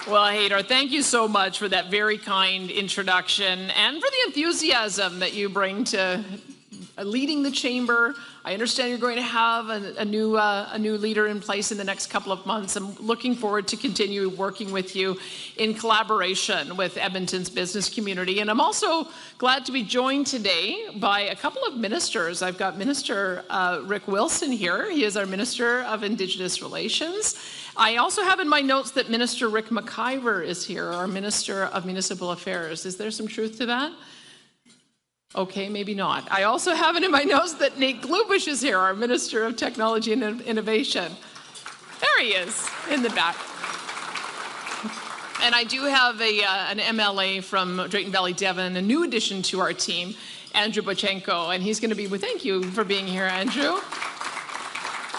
Well, Hadar, thank you so much for that very kind introduction and for the enthusiasm that you bring to leading the chamber. I understand you're going to have a new leader in place in the next couple of months. I'm looking forward to continue working with you in collaboration with Edmonton's business community. And I'm also glad to be joined today by a couple of ministers. I've got Minister Rick Wilson here. He is our Minister of Indigenous Relations. I also have in my notes that Minister Rick McIver is here, our Minister of Municipal Affairs. Is there some truth to that? Okay, maybe not. I also have it in my notes that Nate Glubish is here, our Minister of Technology and Innovation. There he is, in the back. And I do have an MLA from Drayton Valley, Devon, a new addition to our team, Andrew Bochenko, and he's going to be with, thank you for being here, Andrew.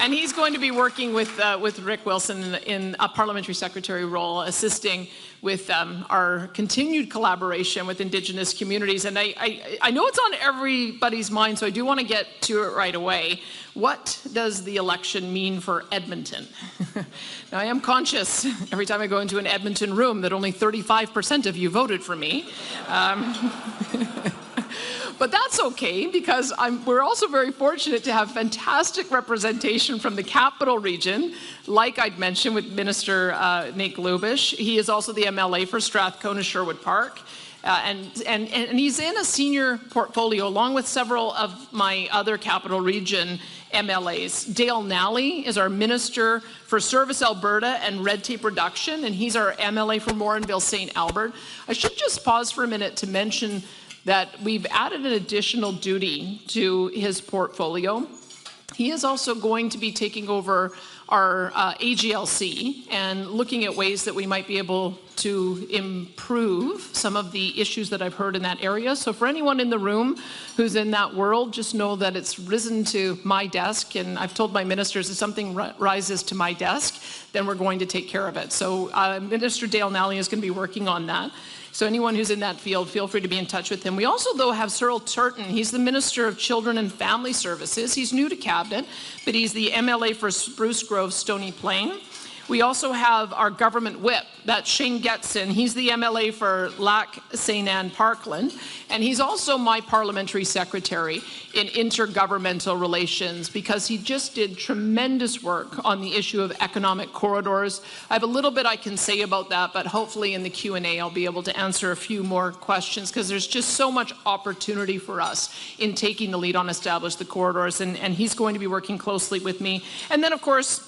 And he's going to be working with Rick Wilson in a parliamentary secretary role, assisting with our continued collaboration with Indigenous communities. And I know it's on everybody's mind, so I do want to get to it right away. What does the election mean for Edmonton? Now, I am conscious every time I go into an Edmonton room that only 35% of you voted for me. But that's okay, because we're also very fortunate to have fantastic representation from the capital region, like I'd mentioned with Minister Nate Glubish. He is also the MLA for Strathcona Sherwood Park. And he's in a senior portfolio along with several of my other capital region MLAs. Dale Nally is our Minister for Service Alberta and Red Tape Reduction, and he's our MLA for Morinville St. Albert. I should just pause for a minute to mention that we've added an additional duty to his portfolio. He is also going to be taking over our AGLC and looking at ways that we might be able to improve some of the issues that I've heard in that area. So for anyone in the room who's in that world, just know that it's risen to my desk, and I've told my ministers if something rises to my desk, then we're going to take care of it. So Minister Dale Nally is going to be working on that. So anyone who's in that field, feel free to be in touch with him. We also, though, have Cyril Turton. He's the Minister of Children and Family Services. He's new to Cabinet, but he's the MLA for Spruce Grove, Stony Plain. We also have our government whip, that's Shane Getson. He's the MLA for Lac St. Anne Parkland, and he's also my parliamentary secretary in intergovernmental relations, because he just did tremendous work on the issue of economic corridors. I have a little bit I can say about that, but hopefully in the Q&A I'll be able to answer a few more questions, because there's just so much opportunity for us in taking the lead on establish the corridors, and he's going to be working closely with me. And then, of course,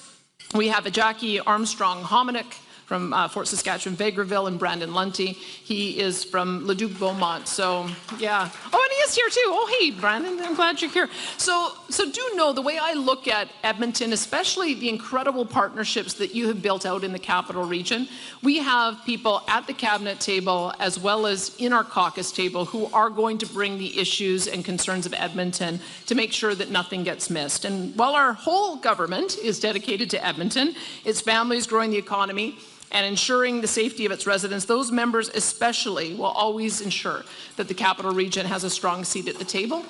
we have a Jackie Armstrong-Hominick from Fort Saskatchewan, Vegreville, and Brandon Lunty. He is from Leduc Beaumont, so yeah. Oh, and he is here too. Oh, hey, Brandon, I'm glad you're here. So do know the way I look at Edmonton, especially the incredible partnerships that you have built out in the capital region. We have people at the cabinet table as well as in our caucus table who are going to bring the issues and concerns of Edmonton to make sure that nothing gets missed. And while our whole government is dedicated to Edmonton, its families, growing the economy, and ensuring the safety of its residents, those members especially will always ensure that the capital region has a strong seat at the table.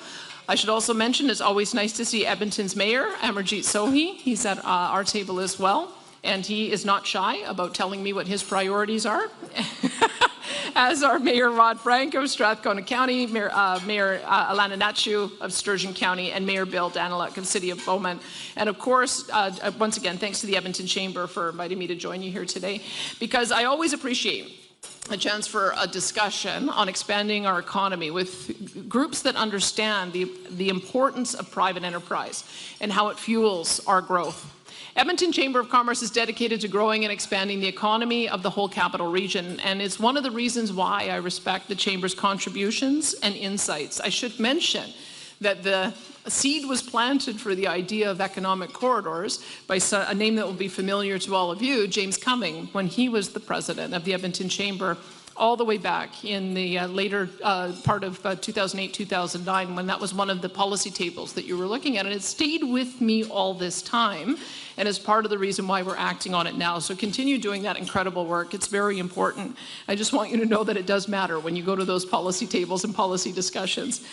I should also mention it's always nice to see Edmonton's Mayor, Amarjeet Sohi. He's at our table as well, and he is not shy about telling me what his priorities are. As are Mayor Rod Frank of Strathcona County, Mayor Alana Nachu of Sturgeon County, and Mayor Bill Daniluk of City of Beaumont. And of course, once again, thanks to the Edmonton Chamber for inviting me to join you here today, because I always appreciate a chance for a discussion on expanding our economy with groups that understand the importance of private enterprise and how it fuels our growth. Edmonton Chamber of Commerce is dedicated to growing and expanding the economy of the whole capital region, and it's one of the reasons why I respect the Chamber's contributions and insights. I should mention that the seed was planted for the idea of economic corridors by a name that will be familiar to all of you, James Cumming, when he was the president of the Edmonton Chamber all the way back in the later part of 2008, 2009, when that was one of the policy tables that you were looking at. And it stayed with me all this time, and is part of the reason why we're acting on it now. So continue doing that incredible work. It's very important. I just want you to know that it does matter when you go to those policy tables and policy discussions.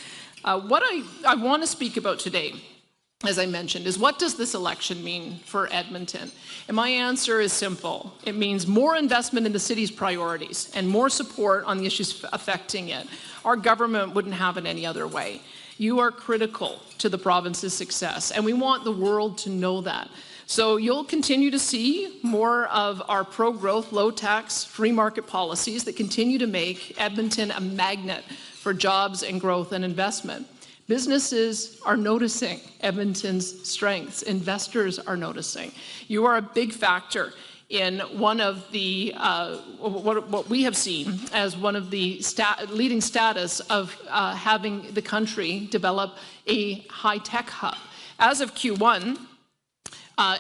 What I want to speak about today as I mentioned, is what does this election mean for Edmonton? And my answer is simple. It means more investment in the city's priorities and more support on the issues affecting it. Our government wouldn't have it any other way. You are critical to the province's success, and we want the world to know that. So you'll continue to see more of our pro-growth, low-tax, free market policies that continue to make Edmonton a magnet for jobs and growth and investment. Businesses are noticing Edmonton's strengths. Investors are noticing. You are a big factor in one of the, what we have seen as one of the leading status of having the country develop a high-tech hub. As of Q1,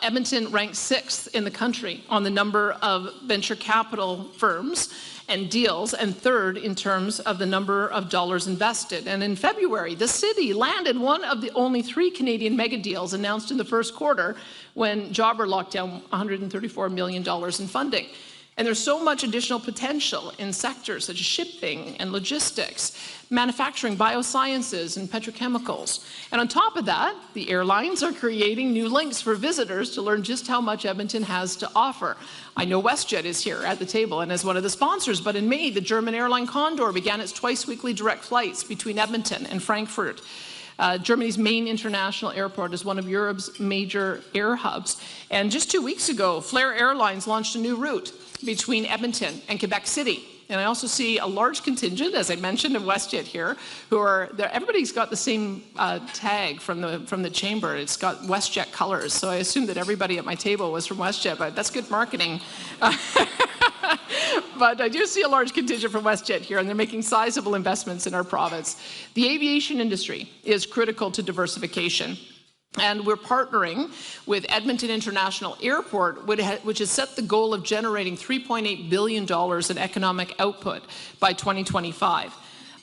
Edmonton ranked 6th in the country on the number of venture capital firms and deals, and 3rd in terms of the number of dollars invested. And in February, the city landed one of the only 3 Canadian mega deals announced in the first quarter when Jobber locked down $134 million in funding. And there's so much additional potential in sectors such as shipping and logistics, manufacturing, biosciences, and petrochemicals. And on top of that, the airlines are creating new links for visitors to learn just how much Edmonton has to offer. I know WestJet is here at the table and as one of the sponsors, but in May, the German airline Condor began its twice-weekly direct flights between Edmonton and Frankfurt. Germany's main international airport is one of Europe's major air hubs. And just 2 weeks ago, Flair Airlines launched a new route between Edmonton and Quebec City. And I also see a large contingent, as I mentioned, of WestJet here, who are there. Everybody's got the same tag from the chamber. It's got WestJet colors. So I assume that everybody at my table was from WestJet, but that's good marketing. But I do see a large contingent from WestJet here, and they're making sizable investments in our province. The aviation industry is critical to diversification. And we're partnering with Edmonton International Airport, which has set the goal of generating $3.8 billion in economic output by 2025.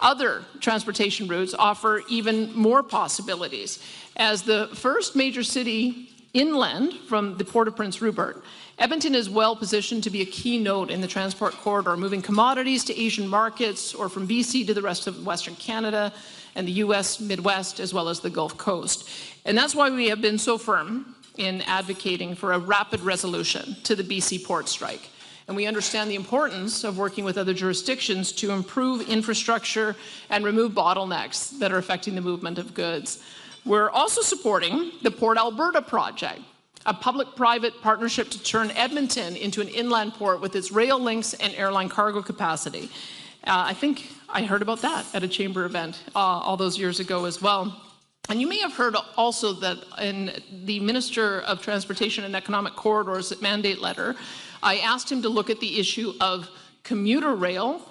Other transportation routes offer even more possibilities. As the first major city inland from the Port of Prince Rupert, Edmonton is well positioned to be a key node in the transport corridor, moving commodities to Asian markets or from BC to the rest of Western Canada and the US Midwest, as well as the Gulf Coast. And that's why we have been so firm in advocating for a rapid resolution to the BC port strike. And we understand the importance of working with other jurisdictions to improve infrastructure and remove bottlenecks that are affecting the movement of goods. We're also supporting the Port Alberta project, a public-private partnership to turn Edmonton into an inland port with its rail links and airline cargo capacity. I think I heard about that at a chamber event all those years ago as well. And you may have heard also that in the Minister of Transportation and Economic Corridors mandate letter, I asked him to look at the issue of commuter rail,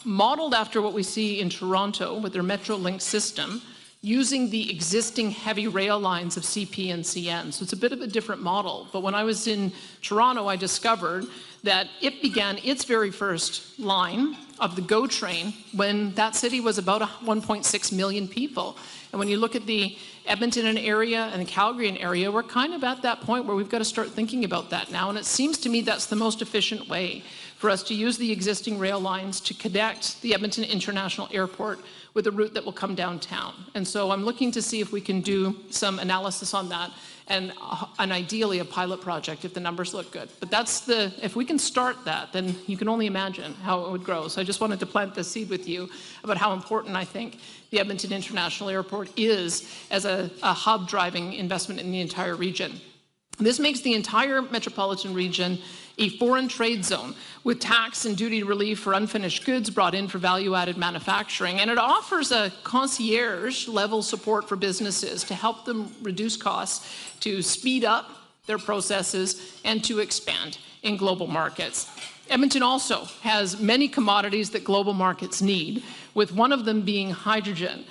modeled after what we see in Toronto with their Metrolink system, using the existing heavy rail lines of CP and CN. So it's a bit of a different model. But when I was in Toronto, I discovered that it began its very first line of the GO train when that city was about 1.6 million people. And when you look at the Edmonton area and the Calgary area, we're kind of at that point where we've got to start thinking about that now. And it seems to me that's the most efficient way for us to use the existing rail lines to connect the Edmonton International Airport with a route that will come downtown. And so I'm looking to see if we can do some analysis on that and ideally a pilot project if the numbers look good. But that's if we can start that, then you can only imagine how it would grow. So I just wanted to plant the seed with you about how important I think the Edmonton International Airport is as a hub driving investment in the entire region. This makes the entire metropolitan region a foreign trade zone with tax and duty relief for unfinished goods brought in for value-added manufacturing. And it offers a concierge-level support for businesses to help them reduce costs, to speed up their processes, and to expand in global markets. Edmonton also has many commodities that global markets need, with one of them being hydrogen.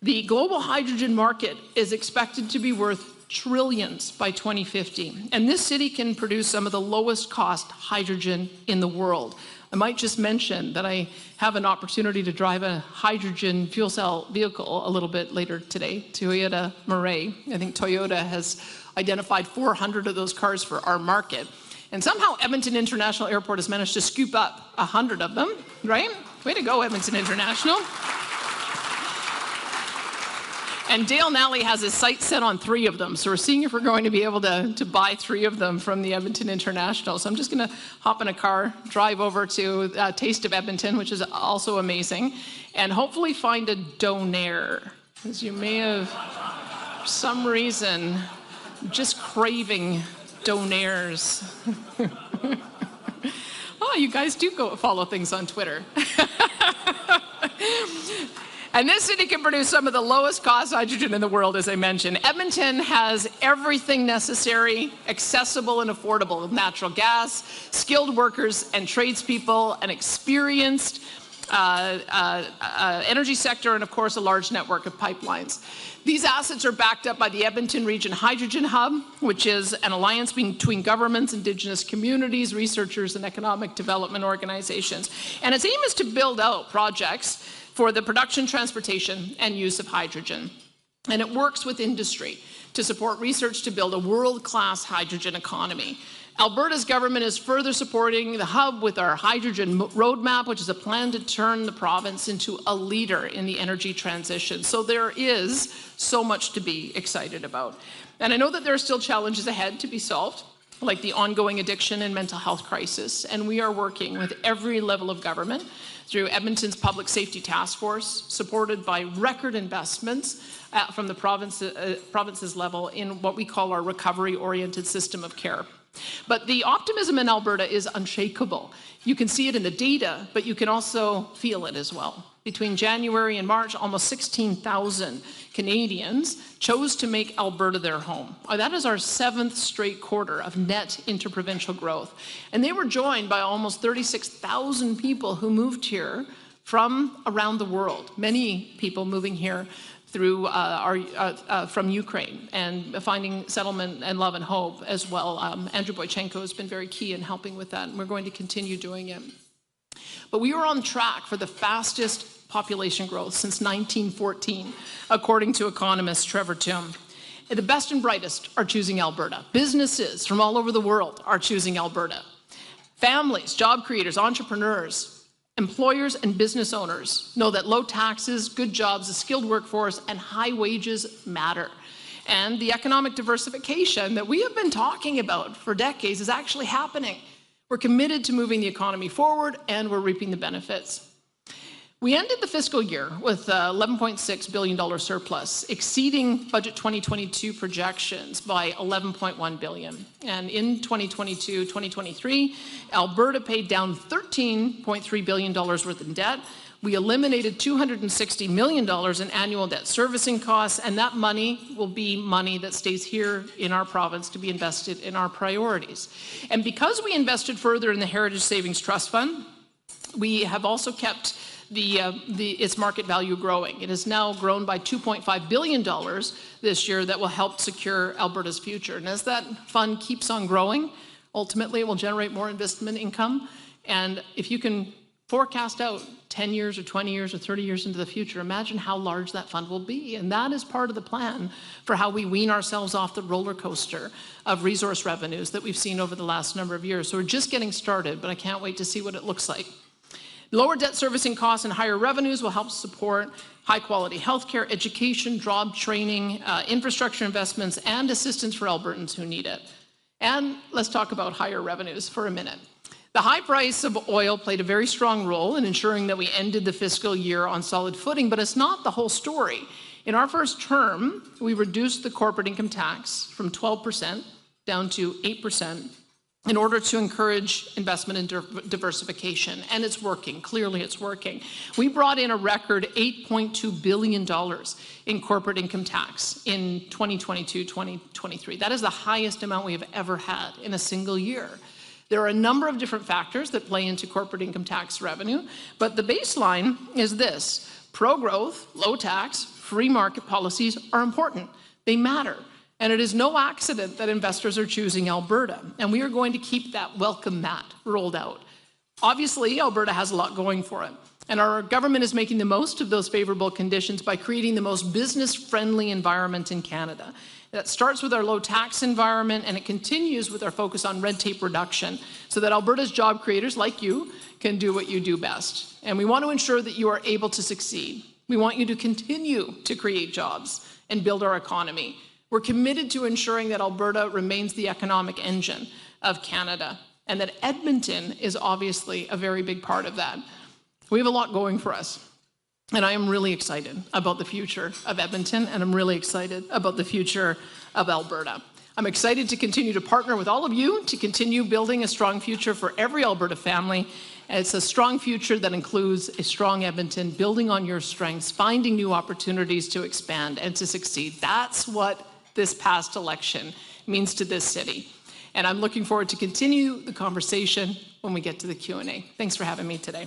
The global hydrogen market is expected to be worth trillions by 2050. And this city can produce some of the lowest cost hydrogen in the world. I might just mention that I have an opportunity to drive a hydrogen fuel cell vehicle a little bit later today, Toyota Mirai. I think Toyota has identified 400 of those cars for our market. And somehow Edmonton International Airport has managed to scoop up 100 of them, right? Way to go, Edmonton International. And Dale Nally has his sights set on 3 of them. So we're seeing if we're going to be able to buy 3 of them from the Edmonton International. So I'm just going to hop in a car, drive over to Taste of Edmonton, which is also amazing, and hopefully find a donaire. As you may have, for some reason, just craving donaires. Oh, you guys do go follow things on Twitter. And this city can produce some of the lowest cost hydrogen in the world, as I mentioned. Edmonton has everything necessary, accessible and affordable, with natural gas, skilled workers and tradespeople, an experienced energy sector, and of course a large network of pipelines. These assets are backed up by the Edmonton Region Hydrogen Hub, which is an alliance between governments, Indigenous communities, researchers, and economic development organizations. And its aim is to build out projects for the production, transportation, and use of hydrogen. And it works with industry to support research to build a world-class hydrogen economy. Alberta's government is further supporting the hub with our hydrogen roadmap, which is a plan to turn the province into a leader in the energy transition. So there is so much to be excited about. And I know that there are still challenges ahead to be solved, like the ongoing addiction and mental health crisis. And we are working with every level of government through Edmonton's Public Safety Task Force, supported by record investments from the province's level in what we call our recovery-oriented system of care. But the optimism in Alberta is unshakable. You can see it in the data, but you can also feel it as well. Between January and March, almost 16,000 Canadians chose to make Alberta their home. That is our 7th straight quarter of net interprovincial growth. And they were joined by almost 36,000 people who moved here from around the world. Many people moving here through from Ukraine and finding settlement and love and hope as well. Andrew Boychenko has been very key in helping with that, and we're going to continue doing it. But we are on track for the fastest population growth since 1914, according to economist Trevor Tombe. The best and brightest are choosing Alberta. Businesses from all over the world are choosing Alberta. Families, job creators, entrepreneurs, employers and business owners know that low taxes, good jobs, a skilled workforce, and high wages matter. And the economic diversification that we have been talking about for decades is actually happening. We're committed to moving the economy forward, and we're reaping the benefits. We ended the fiscal year with $11.6 billion surplus, exceeding budget 2022 projections by $11.1 billion. And in 2022-2023, Alberta paid down $13.3 billion worth in debt. We eliminated $260 million in annual debt servicing costs, and that money will be money that stays here in our province to be invested in our priorities. And because we invested further in the Heritage Savings Trust Fund, we have also kept its market value growing. It has now grown by $2.5 billion this year that will help secure Alberta's future. And as that fund keeps on growing, ultimately it will generate more investment income. And if you can forecast out 10 years or 20 years or 30 years into the future, imagine how large that fund will be. And that is part of the plan for how we wean ourselves off the roller coaster of resource revenues that we've seen over the last number of years. So we're just getting started, but I can't wait to see what it looks like. Lower debt servicing costs and higher revenues will help support high-quality healthcare, education, job training, infrastructure investments, and assistance for Albertans who need it. And let's talk about higher revenues for a minute. The high price of oil played a very strong role in ensuring that we ended the fiscal year on solid footing, but it's not the whole story. In our first term, we reduced the corporate income tax from 12% down to 8%. In order to encourage investment and diversification, and it's working. Clearly it's working. We brought in a record $8.2 billion in corporate income tax in 2022-2023. That is the highest amount we have ever had in a single year. There are a number of different factors that play into corporate income tax revenue, but the baseline is this: pro-growth, low tax, free market policies are important. They matter. And it is no accident that investors are choosing Alberta, and we are going to keep that welcome mat rolled out. Obviously, Alberta has a lot going for it, and our government is making the most of those favorable conditions by creating the most business-friendly environment in Canada. That starts with our low tax environment, and it continues with our focus on red tape reduction, so that Alberta's job creators, like you, can do what you do best. And we want to ensure that you are able to succeed. We want you to continue to create jobs and build our economy. We're committed to ensuring that Alberta remains the economic engine of Canada, and that Edmonton is obviously a very big part of that. We have a lot going for us, and I am really excited about the future of Edmonton, and I'm really excited about the future of Alberta. I'm excited to continue to partner with all of you to continue building a strong future for every Alberta family. And it's a strong future that includes a strong Edmonton, building on your strengths, finding new opportunities to expand and to succeed. That's what this past election means to this city. And I'm looking forward to continue the conversation when we get to the Q&A. Thanks for having me today.